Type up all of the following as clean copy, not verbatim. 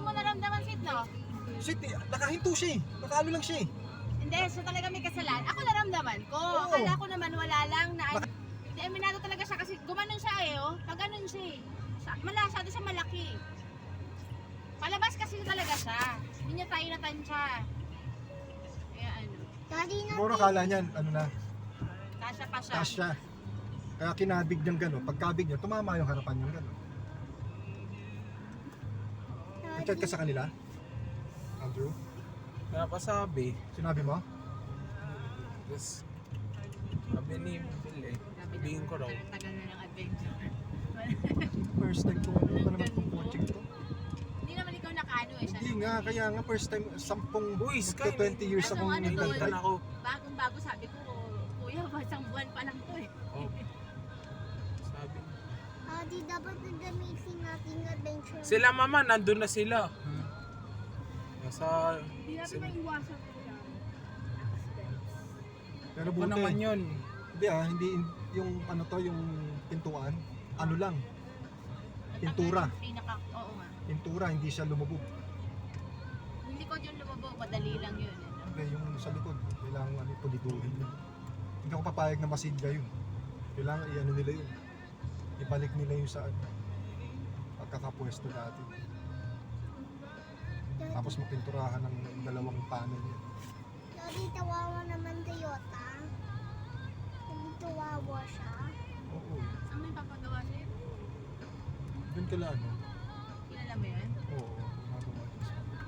mo naramdaman, Sid, no? Shit, nakahinto siya eh. Nakaano lang siya eh. Hindi, so talaga may kasalanan. Ako naramdaman ko. Oo. Akala ko naman wala lang na hindi, aminado talaga siya kasi gumanon siya eh, oh. Pag ganun siya eh. Masyado siya malaki. Palabas kasi talaga siya. Hindi niya tayo natansya. Kaya ano, Siguro kala niyan, ano na, kasya pa siya. taas siya. Kaya kinabig niyang gano'n. Pagkabig niya, tumama yung harapan niyang gano'n. Nag-chat ka sa kanila? Andrew? Napasabi. Sinabi mo? Tapos, sabi ni Phil eh. Sabihin ko raw. Tagal na ng adventure. First time ko ano pa naman itong coaching to. Hindi naman ikaw nakaano eh. Siya Hindi nga, kaya nga first time, 10 Uy, Sky, 20 years ano, akong ano to, nag-drive. ako. bagong-bago sabi ko, kuya, isang buwan pa lang to eh. Oh. Sabi. Di dapat nagamitin nating adventure. Sila mama, nandun na sila. Nasa... Hindi natin maiwasan ko yan. Pero Ano buti. naman yun? Hindi hindi yung ano to, yung pintuan, ano lang, Pintura. Oo nga. pintura, hindi siya lumubog. Yung likod yung lumabog, madali lang yun. Ano? Hindi, yung sa likod, kailangan ano, puliduhin yun. Hindi ako papayag na masidga yun. Kailangan i-ano nila yun. Ibalik nila yung sa ano, pagkakapwesto dati. Tapos mapinturahan ng dalawang panel yun. Daddy, tawawa naman Toyota. Daddy, tawawa siya. Oo, Saan mo yung papagawa sa'yo? doon kala ano. Kilala mo yan? Oo, magawa dyan sa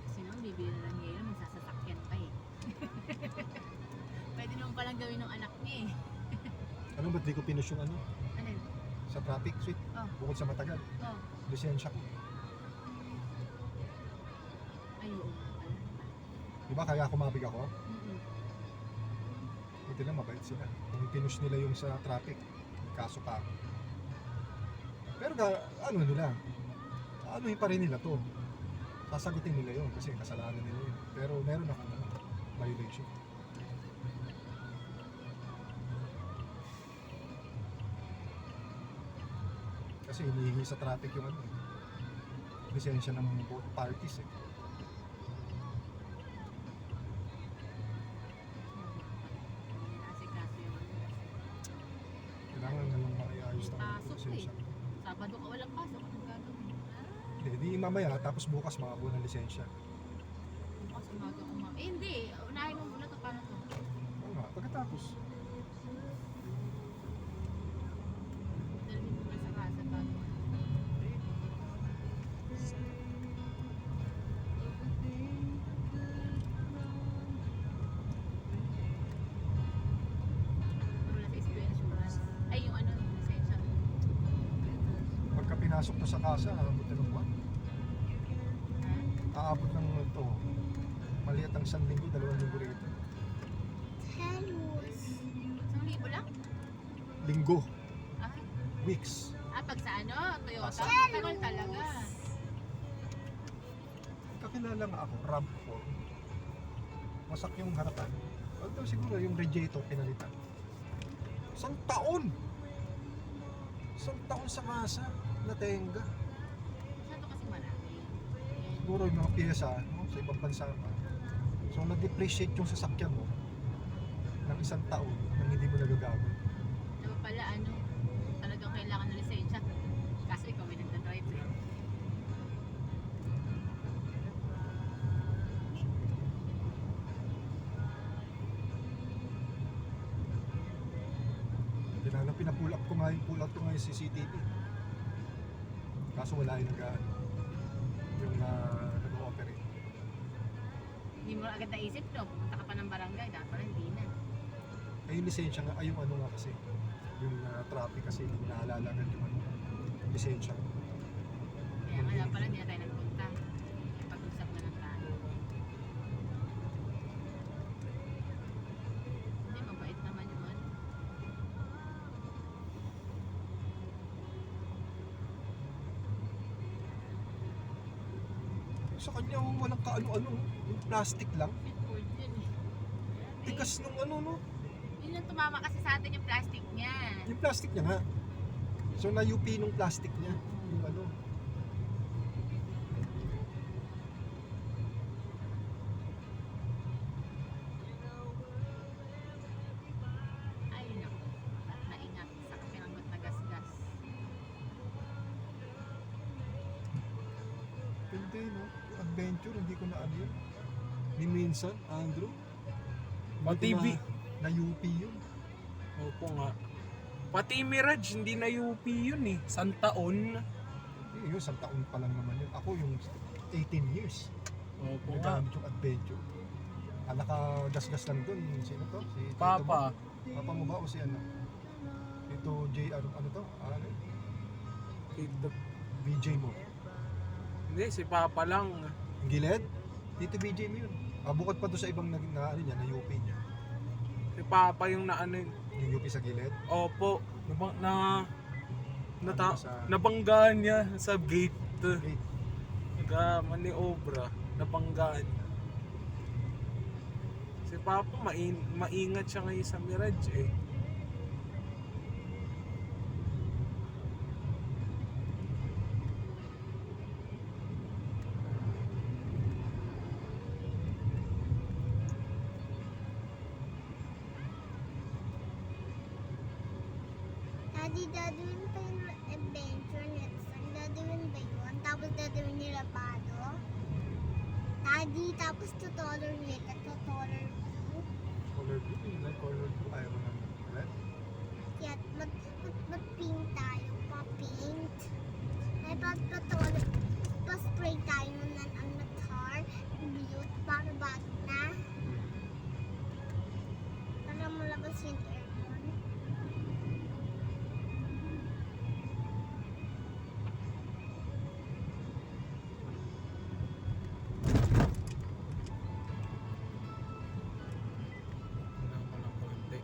Kasi naman, bibili na lang niya yun, magsasasakyan pa eh. Pwede naman palang gawin ng anak niya eh. Ano, ba't di ko pinush yung ano? Ano yun? Sa traffic suite, Oh. bukod sa matagal. Oh. Lisensya ko. Ay, oo. Diba kaya kumabig ako? Mm-mm. Buti lang mabait sila. Kung pinush nila yung sa traffic, kaso pa ako. Pero ano nila, anuhin pa rin nila to. Sasagutin nila yun kasi kasalanan nila yun. Pero meron akong violation. Kasi hinihingi sa traffic yung ano, lisensya ng both parties eh. Nasikaso yung ano. Kailangan na lang maiayos ng Pasok lisensya. Sabado ka walang pasok, anong gagawin? Hindi, di mamaya tapos bukas makakuha ng lisensya. Bukas umaga umaga. Eh hindi, unahin mo muna to, paano to? Oo nga, pagkatapos. Dalhin mo muna sa casa bago. Wala sa insurance. Ay, yung ano, lisensya. Pagka pinasok to sa kasa, aabot na ng buwan. Aabot ng ito. Maliit ang 1 linggo, 2 linggo rito. Hellos. 1,000 lang? Linggo, Ah, weeks. pag sa ano, Toyota, Pasok. tagal talaga. Kakilala nga ako, RAV4. Wasak yung harapan. Although siguro yung radiator pinalitan. 1 taon! 1 taon sa kasa, natenga. Masyado kasi marami. Yan. Siguro yung mga pyesa no, sa ibang bansa pa. So nag-depreciate yung sasakyan mo ng 1 taon nang hindi mo nagagamit. Diba pala, ano, talagang kailangan ng lisensya. Kaso ikaw may nagdadrive eh. Kailangan pull up ko nga yung CCTV. Kaso wala yung yung nag-ooperate. Hindi mo agad naisip, no? Pumunta ka pa ng barangay, dapat pala hindi na. Ay yung lisensya nga, ay yung ano nga kasi, yung traffic kasi hindi naalala agad yung ano, lisensya. Kaya nga, dapat pala hindi na tayo nagpunta. Pag-usap na lang tayo. Hindi, mabait naman yung ano. Sa kanya walang kaano-ano, yung plastic lang. Fitboard yun eh. Tigas nung ano no, Yun Yun yung tumama kasi sa atin yung plastic niya. Yung plastic niya nga. So na-UP nung plastic niya. Yung ano. Ay, naku. Maingat sa pinanggot na gasgas. Hindi, no? Yung adventure, hindi ko na ano yun. Ni minsan, Andrew. Pati Hindi ko na-UP yun. Opo nga. Pati Mirage, hindi na UP yun eh. Santaon. Yun, isang taon pa lang naman yun. Ako yung 18 years. Opo nga. Nagamit yung adventure. Nakagasgas lang dun. Sino to? Si Tito Papa. mo? Papa mo ba o si ano? Tito J, ano to? Ano? Tito. VJ mo. Hindi, si Papa lang. Ang gilid? Tito VJ mo yun. Bukod pa doon sa ibang na ano niya, na UP niya. Si Papa yung naano yun. Yung UP sa gilid. Opo. Ano sa Nabanggaan niya sa gate. gate. Nagka-maniobra. Nabanggaan niya. Si Papa, maingat siya ngayon sa Mirage eh. Daddy, dadawin pa yung adventure next time. Dadawin ba yun? Tapos dadawin nila Pado? Daddy, tapos tutoler ulit at tutoler blue. Color blue. Yung like color blue. Ayaw mo naman. Red? Kaya mag-pink tayo. Pa-paint. Ay, pa-tutoler. Pa-spray tayo ng ang tar. Blue. Para bago na. Para malabas yung aircon. Wala pa ng konti.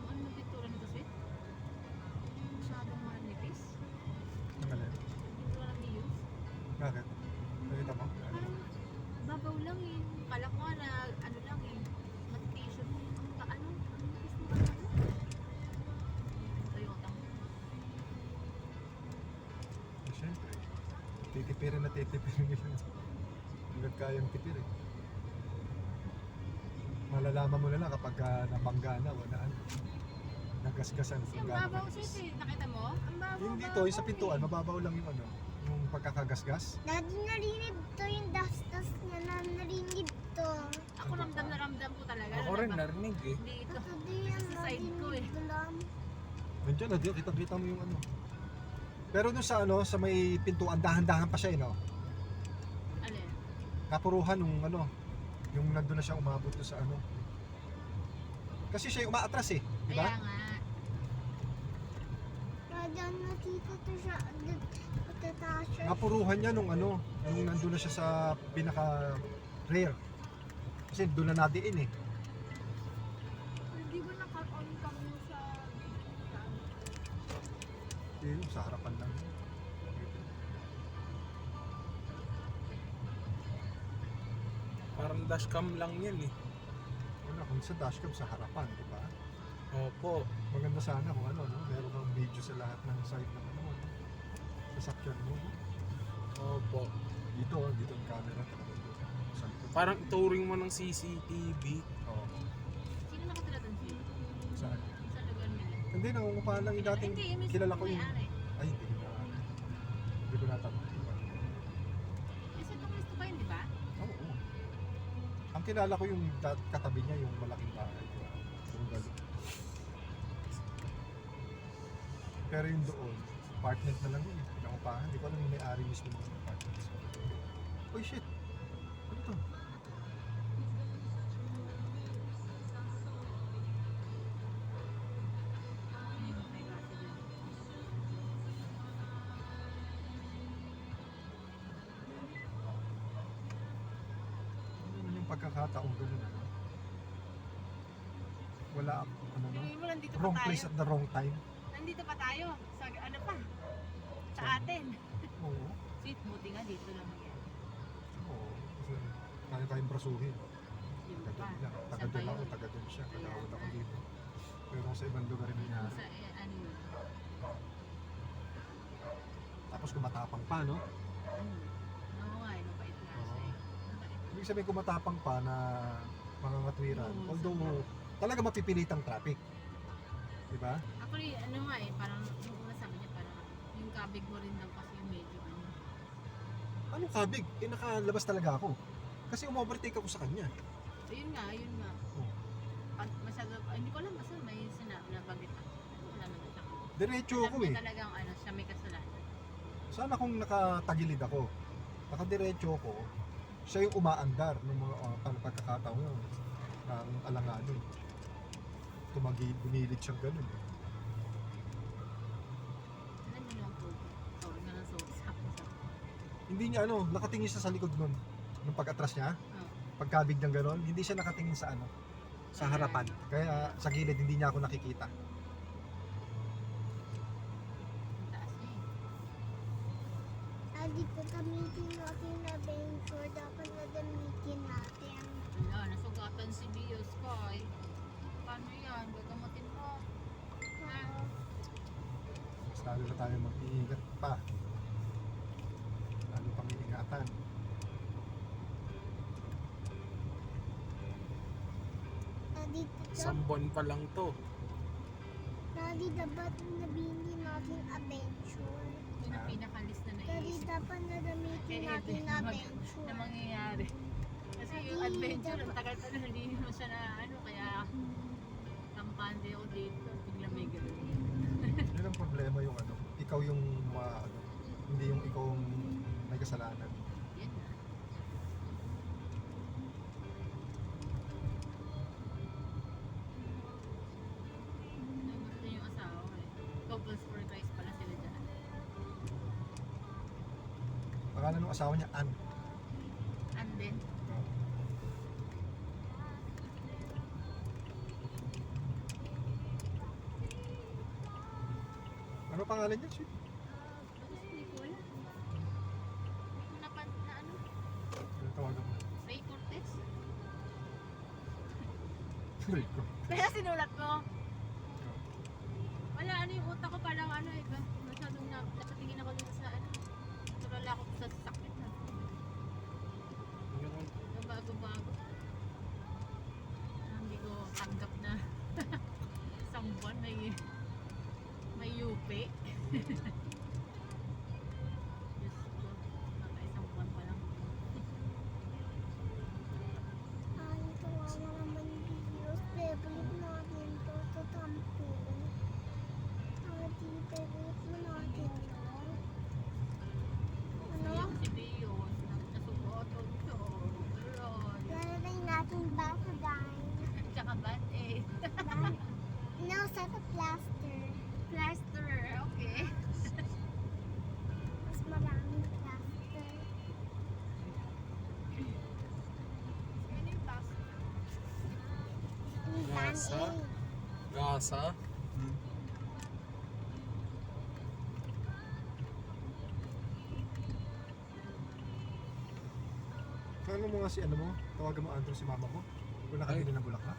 Ano yung pintura nito, sweet? Masyadong manipis. Ang alin? Pintura ng use. Bakit? Nakita mo? Parang babaw lang eh. Kala ko nga na ano lang eh. Mat-t-shirt. Ano? Ang nipis mo ba? Toyota. Siyempre. Titipirin na titipirin nila. Hanggang kayang tipir eh. Malalaman mo na lang kapag nabangga na o na ano. Nagasgasan. Kasi kung ang gaano babaw kanipis. sweet eh. Nakita mo? Ang babaw. Yung dito, yung sa pintuan, mababaw lang yung ano. Yung pagkakagasgas. Daddy, narinig to yung dust-dust niya na narinig to. Ako ramdam na ramdam ko talaga. Ako rin narinig eh. Dito. Sabi yan, Sa side ko eh. Nandiyan na, kita-kita mo yung ano. Pero dun sa ano, sa may pintuan, dahan-dahan pa siya eh, no? Alin? Napuruhan nung ano, yung nandun na siya umabot doon sa ano. Kasi siya yung umaatras eh, di ba? Kaya nga. Daddy, nakita to siya. Patataas siya. Napuruhan niya nung ano, nung nandun na siya sa pinaka rear. Kasi doon na nadiin eh. Hindi ba naka-on kami sa Yun, sa harapan lang. Parang dashcam lang yan eh. Wala, kung sa dashcam sa harapan, di ba? Opo. Maganda sana kung ano, no? Meron kang video sa lahat ng side ng ano, no? Sasakyan mo. No? Opo. Dito ang camera talaga doon. Sa likod. Parang touring mo ng CCTV. Oo. Sino nakatira doon siya? Saan? Sa lugar nila? Hindi, nangungupahan lang yung dating Hindi, yung mismo kilala ko yung... may-ari. Ay, hindi ko natanong. Kasi tumisto pa yun, di ba? Oo. Ang kilala ko yung katabi niya, yung malaking bahay. Yung galo. Pero yung doon, apartment na lang yun. Pinangupahan. Hindi ko alam yung may-ari mismo ng apartment. Uy, shit! Ano to? yung pagkakataong gano'n, ano? Wala, ano no? Tingin mo, nandito pa Wrong tayo. place at the wrong time. Nandito pa tayo. Sa ano pa? Sa atin. Oo. Sweet, buti nga dito lang yan. Oo. Kasi kaya kayong brasuhin. Yung Taga pa. doon lang. Taga Sa doon ako, Bayon. taga doon siya. Kaya Tagawad ako nga. dito. Pero sa ibang lugar yung Yung nangyari. sa ano yun. Tapos kumatapang pa, no? Oo nga, mabait nga siya eh. Mabait. Ibig sabihin kumatapang pa na mga katwiran. Oo, Although, talaga mapipilitang traffic. Diba? Actually, ano nga eh, parang yung una sabi niya parang yung kabig mo rin daw kasi yung medyo ano. Anong kabig? Eh, nakalabas talaga ako. Kasi umovertake ako sa kanya. Ayun nga, ayun nga. Oo. Masyado, hindi ko alam basta may sinabi na bagit ako. Wala naman siya. Diretso Alam ako niya eh. talagang ano, siya may kasalanan. Sana kung nakatagilid ako, nakadiretso ako, siya yung umaandar ng mga pagkakataon yun. Ng alanganin. Bumilid siyang ganun. Eh. Alam niyo yung po. Sorry nga ng sorry. Sapo. Hindi niya nakatingin siya sa likod nun. Nung pag-atras niya, Oh. pagkabig ng gano'n, hindi siya nakatingin sa sa harapan. Kaya sa gilid hindi niya ako nakikita. Ang taas niya eh. Daddy, gagamitin natin yung adventure. Dapat gagamitin natin. Wala, nasugatan si Dio Sky. Paano yan? Gagamutin mo. Ha? Mas lalo na tayo mag-iingat pa. Lalo pang iingatan. Daddy, Isang buwan pa lang to. Daddy, dapat nabili natin adventure. Yun ang pinakalis na Daddy, naiisip dapat nagamitin natin na adventure. na mangyayari. Kasi yung Daddy, adventure, ang tagal pa na hindi mo siya na ano, kaya kampante ako dito. Bigla may gano'n. Yun ang problema yung ikaw yung hindi yung ikaw ang may kasalanan. Yan na. Ang gusto niyo yung asawa ko eh. Couples for Christ pala sila dyan. Pangalan ng asawa niya, Ann. And then, Ano pangalan niya? Sweet. hindi ko alam. Na ano? Ano tawagan mo? Ray Cortez? Rico. Kaya sinulat mo? Wala, ano yung utak ko parang ano eh. Masyadong napatingin ako dun sa ano. Tulala ako sa sakit na. Bago-bago. Hindi ko tanggap na isang buwan may yupi. Diyos ko, naka-isang buwan pa lang. Ay, kawawa naman yung videos. Favorite natin to sa tampo. Daddy, favorite mo natin to. Ano? Yung si Bio, nasubuoton ko. Lord. Lalagay natin Bakugan. Tsaka band-aid. No, set a plaster. Plaster, okay. Mas maraming plaster. Ano yung plaster? Yung Gasa? Band-Aid. Gasa. Ano mo nga si mo? Tawagan mo Andrew si mama mo? Kung nakabili ng bulaklak?